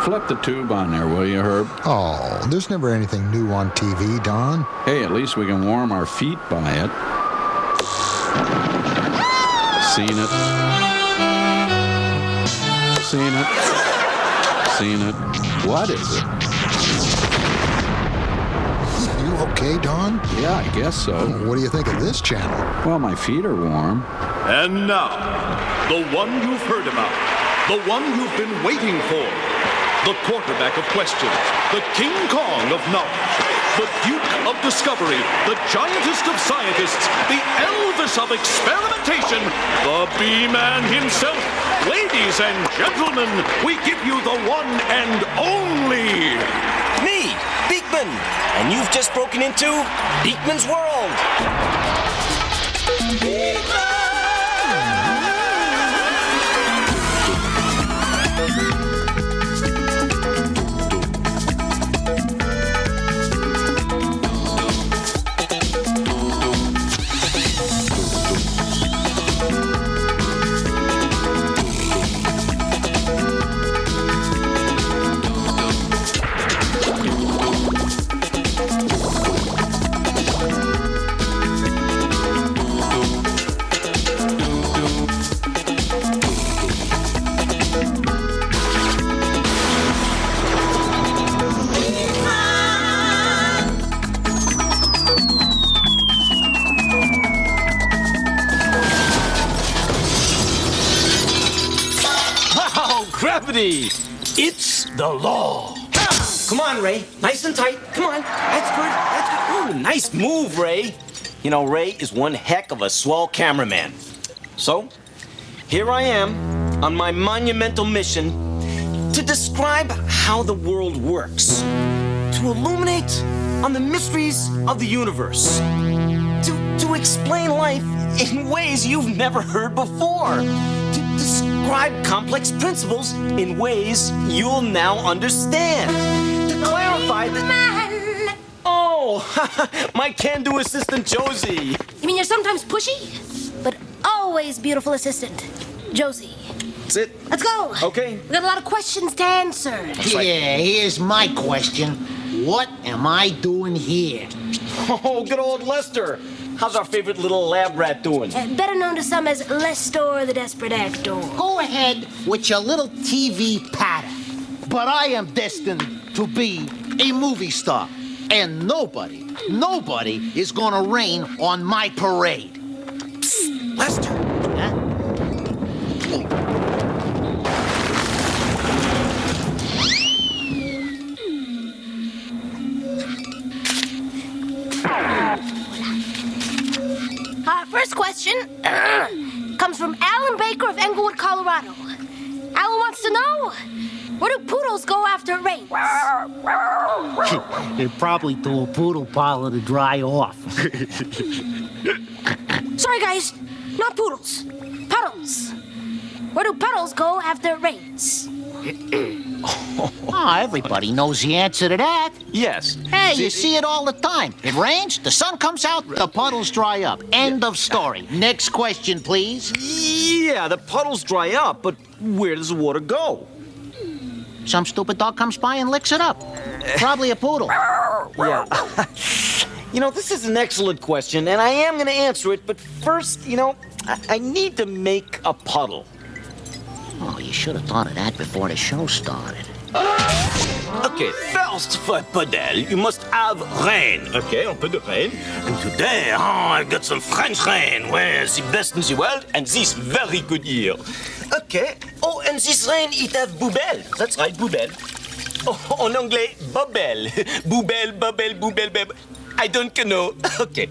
Flip the tube on there, will you, Herb? Oh, there's never anything new on TV, Don. Hey, at least we can warm our feet by it. Seen it. Seen it. Seen it. What is it? You okay, Don? Yeah, I guess so. What do you think of this channel? Well, my feet are warm. And now, the one you've heard about, the one you've been waiting for, the quarterback of questions, the King Kong of knowledge, the Duke of discovery, the giantest of scientists, the Elvis of experimentation, the Beakman himself. Ladies and gentlemen, we give you the one and only... Me, Beakman, and you've just broken into Beakman's World. Beakman! Gravity! It's the law. Come on, Ray. Nice and tight. Come on. That's good. That's good. Ooh, nice move, Ray. You know, Ray is one heck of a swell cameraman. So, here I am on my monumental mission to describe how the world works, to illuminate on the mysteries of the universe, to explain life in ways you've never heard before, to describe complex principles in ways you'll now understand, to clarify the... Man! Oh, my can-do assistant, Josie. You mean you're sometimes pushy, but always beautiful assistant, Josie. That's it? Let's go. Okay. We got a lot of questions to answer. Yeah, here's my question. What am I doing here? Oh, good old Lester. How's our favorite little lab rat doing? Better known to some as Lestor the Desperate Actor. Go ahead with your little TV patter. But I am destined to be a movie star. And nobody is gonna rain on my parade. Psst, Lester. Huh? First question comes from Alan Baker of Englewood, Colorado. Alan wants to know, where do poodles go after it rains? They probably to a poodle parlor to dry off. Sorry, guys, not poodles, puddles. Where do puddles go after it rains? Oh, everybody knows the answer to that. Yes. Hey, you see it all the time. It rains, the sun comes out, the puddles dry up. End of story. Next question, please. Yeah, the puddles dry up, but where does the water go? Some stupid dog comes by and licks it up. Probably a poodle. Yeah. You know, this is an excellent question, and I am going to answer it, but first, you know, I need to make a puddle. Oh, you should have thought of that before the show started. Okay, first for a puddle, you must have rain. Okay, un peu de rain. And today, I've got some French rain, where the best in the world, and this very good year. Okay, oh, and this rain, it have boubelle. That's right, boubelle. Oh, en anglais, bubble. Boubelle, bubble, boubelle, bubble. I don't know. Okay.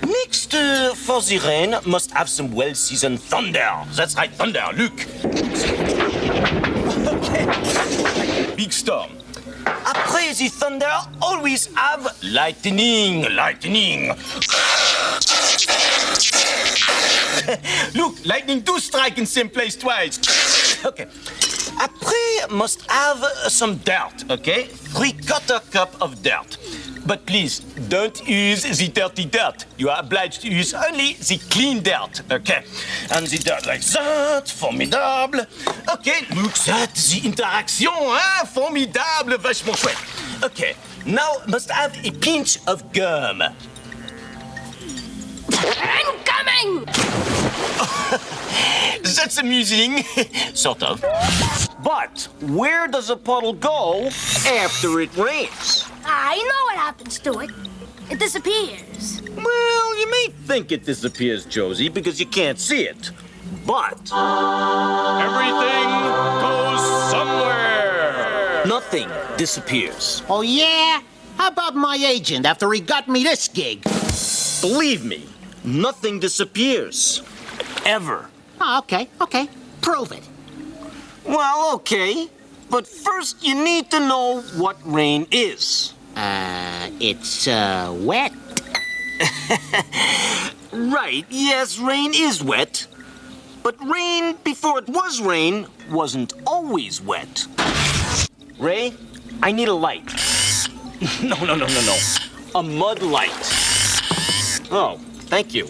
Next, for the rain, must have some well-seasoned thunder. That's right, thunder, look. Okay. Big storm. Après the thunder, always have lightning. Look, lightning do strike in same place twice. Okay. Après, must have some dirt, okay? 3/4 cup of dirt. But please, don't use the dirty dirt. You are obliged to use only the clean dirt, okay? And the dirt like that, formidable. Okay, look at the interaction, hein? Formidable, vachement chouette. Okay, now must have a pinch of gum. Incoming! That's amusing, sort of. But where does a puddle go after it rains? I know what happens to it. It disappears. Well, you may think it disappears, Josie, because you can't see it. But everything goes somewhere. Nothing disappears. Oh, yeah? How about my agent after he got me this gig? Believe me, nothing disappears. Ever. Oh, okay. Prove it. Well, okay. But first, you need to know what rain is. It's wet. Right, yes, rain is wet. But rain, before it was rain, wasn't always wet. Ray, I need a light. No. A mud light. Oh, thank you.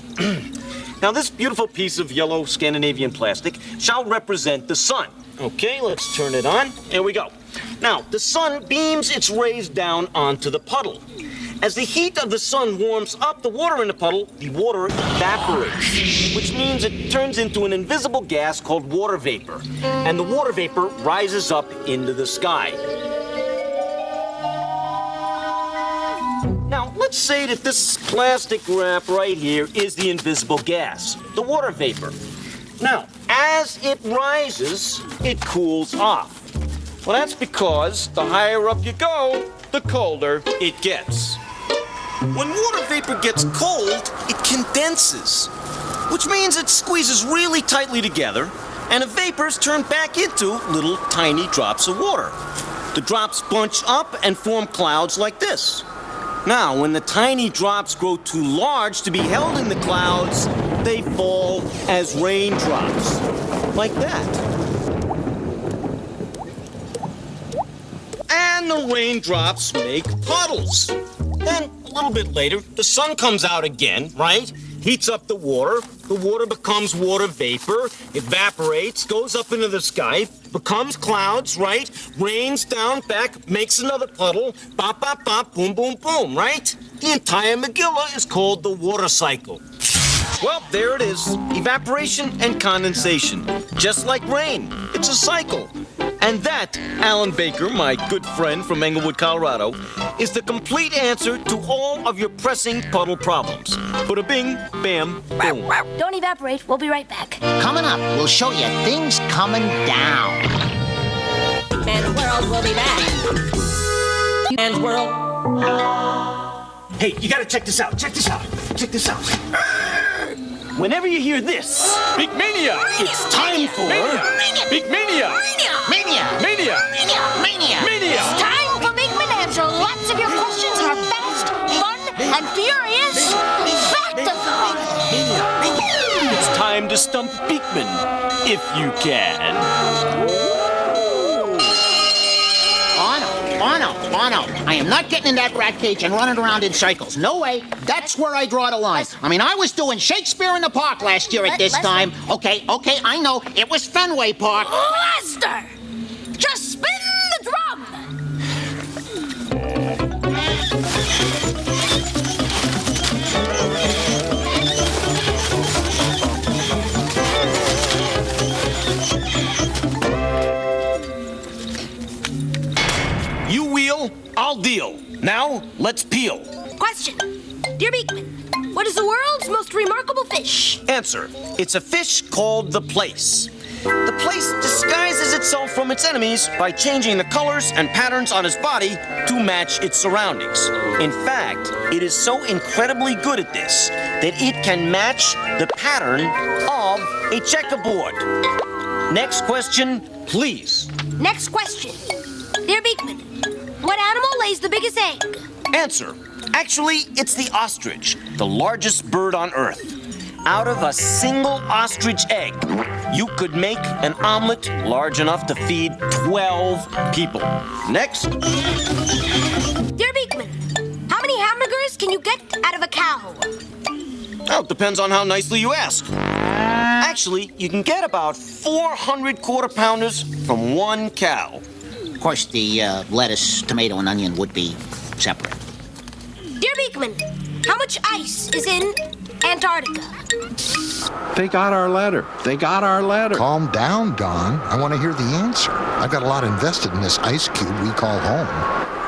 Now, this beautiful piece of yellow Scandinavian plastic shall represent the sun. Okay, let's turn it on. Here we go. Now, the sun beams its rays down onto the puddle. As the heat of the sun warms up the water in the puddle, the water evaporates, which means it turns into an invisible gas called water vapor. And the water vapor rises up into the sky. Now, let's say that this plastic wrap right here is the invisible gas, the water vapor. Now, as it rises, it cools off. Well, that's because the higher up you go, the colder it gets. When water vapor gets cold, it condenses, which means it squeezes really tightly together, and the vapors turn back into little tiny drops of water. The drops bunch up and form clouds like this. Now, when the tiny drops grow too large to be held in the clouds, they fall as raindrops, like that. And the raindrops make puddles. Then, a little bit later, the sun comes out again, right? Heats up the water becomes water vapor, evaporates, goes up into the sky, becomes clouds, right? Rains down, back, makes another puddle, bop, bop, bop, boom, boom, boom, right? The entire Megillah is called the water cycle. Well, there it is. Evaporation and condensation. Just like rain. It's a cycle. And that, Alan Baker, my good friend from Englewood, Colorado, is the complete answer to all of your pressing puddle problems. Bada bing, bam, boom. Don't evaporate. We'll be right back. Coming up, we'll show you things coming down. Beakman's World will be back. Beakman's World. Hey, you gotta check this out. Check this out. Whenever you hear this, Beakmania! it's time for Beakmania! Mania! It's time for Beakman to answer lots of your questions in our fast, fun, and furious Fact-a-thon. It's time to stump Beakman, if you can. Oh no. I am not getting in that rat cage and running around in circles. No way. That's where I draw the line. I mean, I was doing Shakespeare in the Park last year at this time. Okay, I know. It was Fenway Park. Lester! Just spin the drum! You wheel, I'll deal. Now, let's peel. Question. Dear Beakman, what is the world's most remarkable fish? Answer. It's a fish called the plaice. The plaice disguises itself from its enemies by changing the colors and patterns on its body to match its surroundings. In fact, it is so incredibly good at this that it can match the pattern of a checkerboard. Next question, please. Next question. Dear Beakman, what animal lays the biggest egg? Answer. Actually, it's the ostrich, the largest bird on Earth. Out of a single ostrich egg, you could make an omelet large enough to feed 12 people. Next. Dear Beakman, how many can you get out of a cow? Well, it depends on how nicely you ask. Actually, you can get about 400 quarter-pounders from one cow. Of course, the lettuce, tomato, and onion would be separate. Dear Beakman, how much ice is in Antarctica? They got our letter. They got our letter. Calm down, Don. I want to hear the answer. I've got a lot invested in this ice cube we call home.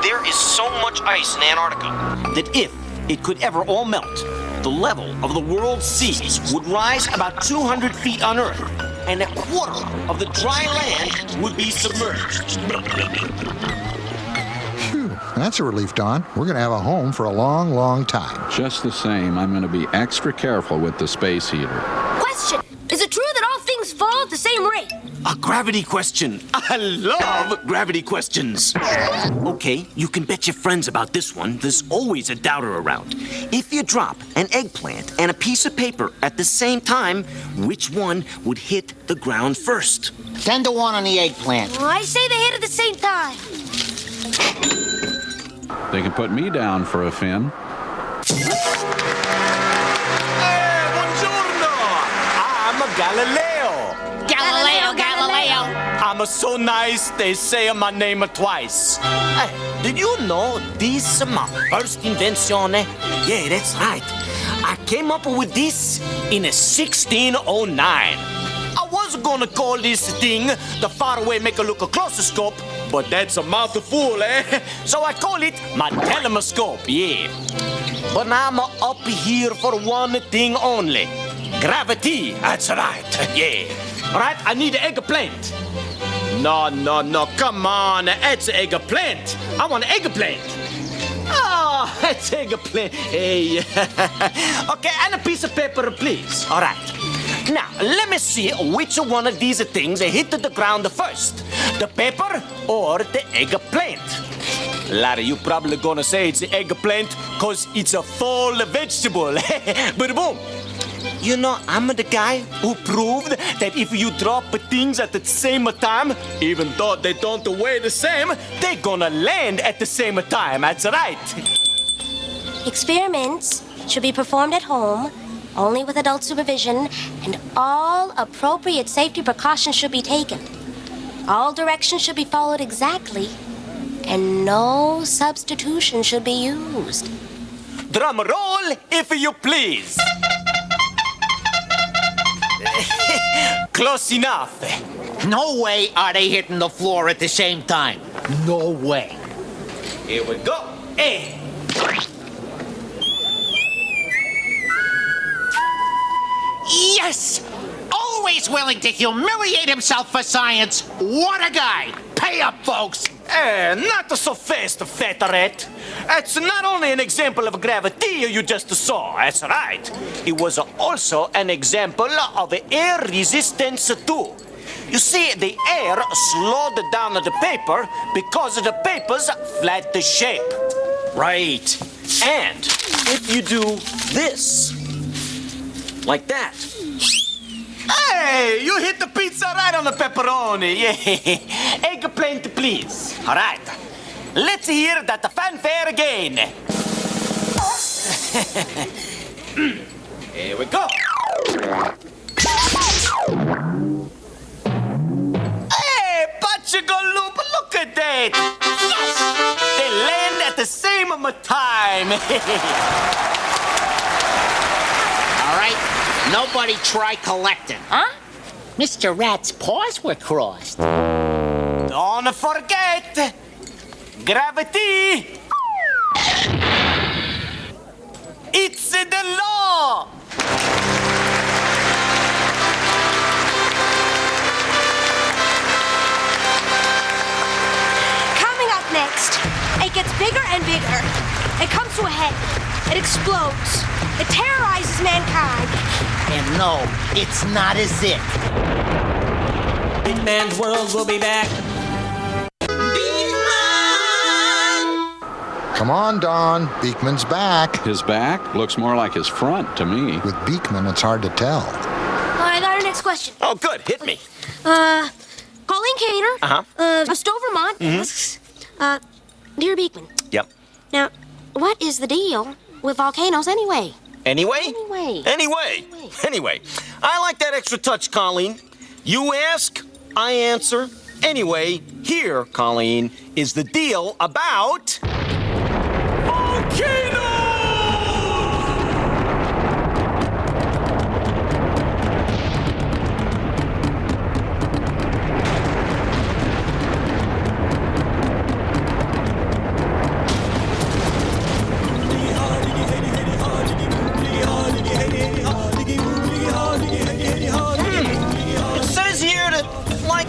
There is so much ice in Antarctica that if it could ever all melt, the level of the world's seas would rise about 200 feet on Earth, and a quarter of the dry land would be submerged. Phew, that's a relief, Don. We're going to have a home for a long, long time. Just the same, I'm going to be extra careful with the space heater. Question, is it true that all things fall at the same rate? A gravity question. I love gravity questions. Okay, you can bet your friends about this one. There's always a doubter around. If you drop an eggplant and a piece of paper at the same time, which one would hit the ground first? 10 to 1 on the eggplant. Well, I say they hit at the same time. They can put me down for a fin. Hey, buongiorno! I'm Galileo. Galileo, Galileo. I'm so nice, they say my name twice. Hey, did you know this is my first invention? Yeah, that's right. I came up with this in 1609. I was gonna call this thing the faraway make a look a clososcope, but that's a mouthful, eh? So I call it my telescope, yeah. But I'm up here for one thing only. Gravity, that's right, yeah. All right, I need an eggplant. No, come on, it's eggplant. I want an eggplant. Oh, it's eggplant. Hey. Okay, and a piece of paper, please. All right. Now, let me see which one of these things hit the ground first. The paper or the eggplant? Larry, you probably gonna say it's the eggplant because it's a full vegetable. But boom. You know, I'm the guy who proved that if you drop things at the same time, even though they don't weigh the same, they're gonna land at the same time. That's right. Experiments should be performed at home, only with adult supervision, and all appropriate safety precautions should be taken. All directions should be followed exactly, and no substitution should be used. Drum roll, if you please. Close enough. No way are they hitting the floor at the same time. No way. Here we go. Hey. Yes! Always willing to humiliate himself for science. What a guy! Pay up, folks! Not so fast, fat rat. It's not only an example of gravity you just saw, that's right. It was also an example of air resistance too. You see, the air slowed down the paper because the paper's flat shape. Right. And if you do this, like that. Hey, you hit the pizza right on the pepperoni. Yeah. Eggplant, please. All right. Let's hear that fanfare again. Here we go. Hey, Pachigaloop, look at that. Yes! They land at the same time. All right, nobody try collecting. Huh? Mr. Rat's paws were crossed. Don't forget, gravity. It's the law. Coming up next, it gets bigger and bigger. It comes to a head. It explodes. It terrorizes mankind. And no, it's not as if. Beakman's World will be back. Come on, Don. Beakman's back. His back looks more like his front to me. With Beakman, it's hard to tell. I got our next question. Oh, good. Hit me. Colleen Kaner, of Stowe, Vermont, asks, Dear Beakman, Yep. now, what is the deal with volcanoes anyway. Anyway? Anyway. Anyway. I like that extra touch, Colleen. You ask, I answer. Anyway, here, Colleen, is the deal about... volcanoes!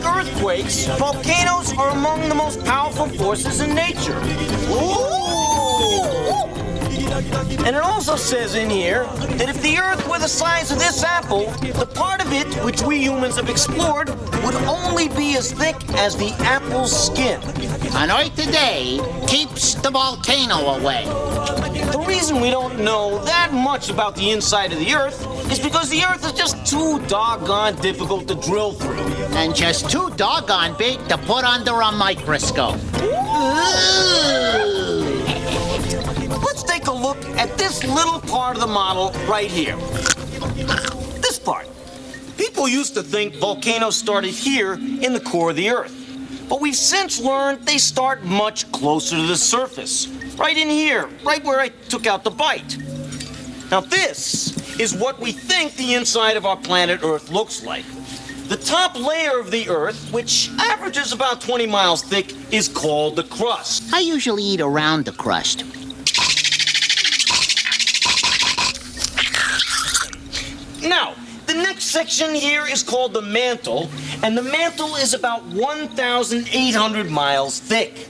Earthquakes, volcanoes are among the most powerful forces in nature. Ooh. And it also says in here that if the Earth were the size of this apple, the part of it which we humans have explored would only be as thick as the apple's skin. An Earth today keeps the volcano away. The reason we don't know that much about the inside of the Earth is because the Earth is just too doggone difficult to drill through. And just too doggone big to put under a microscope. Let's take a look at this little part of the model right here. This part. People used to think volcanoes started here in the core of the Earth. But we've since learned they start much closer to the surface. Right in here, right where I took out the bite. Now this is what we think the inside of our planet Earth looks like. The top layer of the Earth, which averages about 20 miles thick, is called the crust. I usually eat around the crust. Now, the next section here is called the mantle, and the mantle is about 1,800 miles thick.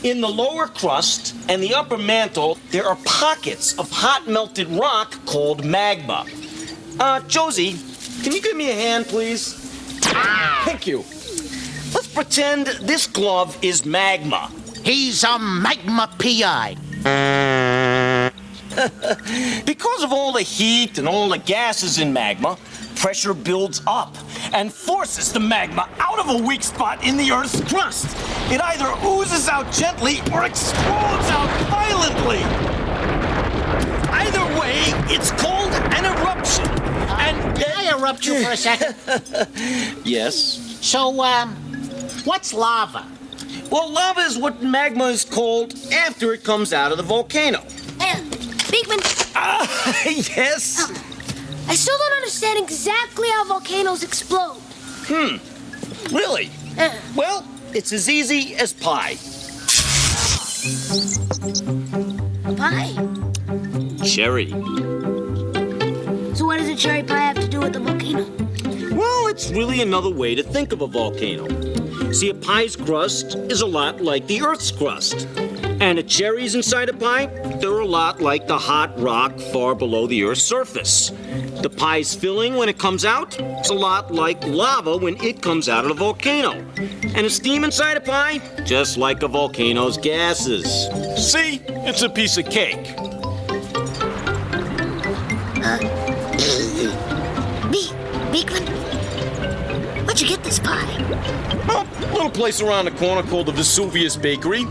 In the lower crust and the upper mantle, there are pockets of hot melted rock called magma. Josie, can you give me a hand, please? Thank you. Let's pretend this glove is magma. He's a magma PI. Because of all the heat and all the gases in magma, pressure builds up and forces the magma out of a weak spot in the Earth's crust. It either oozes out gently or explodes out violently. Either way, it's called an eruption. Can I interrupt you for a second? Yes? So, what's lava? Well, lava is what magma is called after it comes out of the volcano. Beakman. Yes? I still don't understand exactly how volcanoes explode. Really? Well, it's as easy as pie. Pie? Cherry. So what does a cherry pie have to do with the volcano? Well, it's really another way to think of a volcano. See, a pie's crust is a lot like the Earth's crust. And the cherries inside a pie, they're a lot like the hot rock far below the Earth's surface. The pie's filling when it comes out is a lot like lava when it comes out of the volcano. And the steam inside a pie, just like a volcano's gases. See? It's a piece of cake. Beakman, where'd you get this pie? Well, a little place around the corner called the Vesuvius Bakery.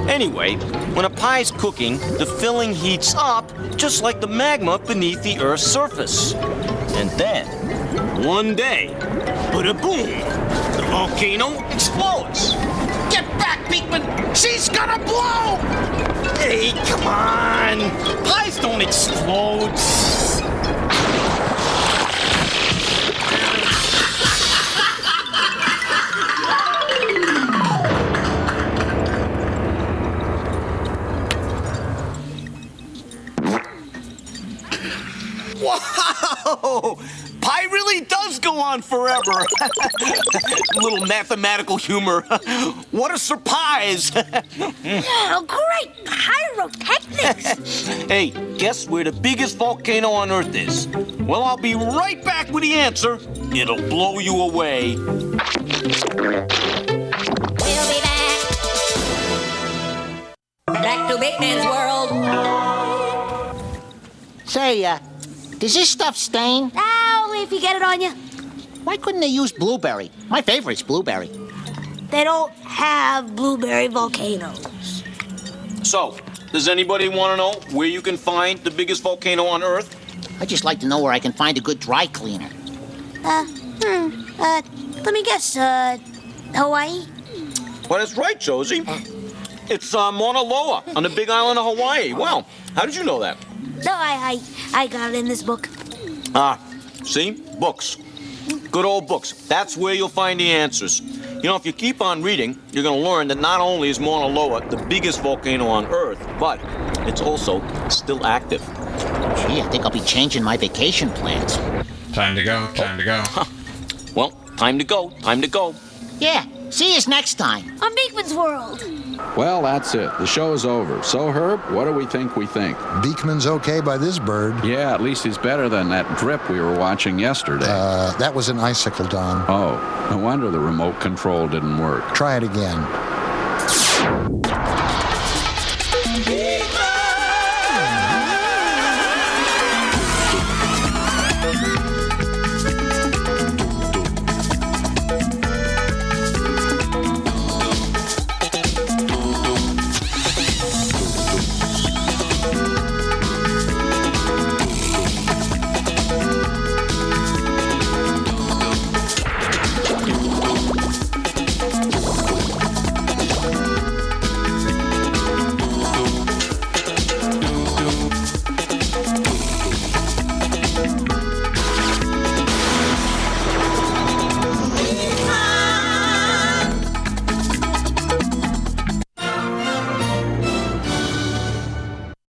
Anyway, when a pie's cooking, the filling heats up just like the magma beneath the Earth's surface. And then, one day, bada-boom, the volcano explodes. Get back, Beakman! She's gonna blow! Hey, come on! Pies don't explode. Wow! Pie really does go on forever. A little mathematical humor. What a surprise! Oh, great pyrotechnics! Hey, guess where the biggest volcano on Earth is? Well, I'll be right back with the answer. It'll blow you away. We'll be back. Back to Beakman's world. Say, does this stuff stain? Only if you get it on you. Why couldn't they use blueberry? My favorite's blueberry. They don't have blueberry volcanoes. So, Does anybody want to know where you can find the biggest volcano on Earth? I'd just like to know where I can find a good dry cleaner. Let me guess, Hawaii? Well, that's right, Josie. It's Mauna Loa on the big island of Hawaii. Wow, how did you know that? No, I got it in this book. Ah, see? Books. Good old books. That's where you'll find the answers. You know, if you keep on reading, you're going to learn that not only is Mauna Loa the biggest volcano on Earth, but it's also still active. Gee, I think I'll be changing my vacation plans. Time to go, time to go. Well, time to go, time to go. Yeah, see you next time. On Beakman's World. Well, that's it. The show's over. So, Herb, what do we think we think? Beakman's okay by this bird. Yeah, at least he's better than that drip we were watching yesterday. That was an icicle, Don. Oh, no wonder the remote control didn't work. Try it again.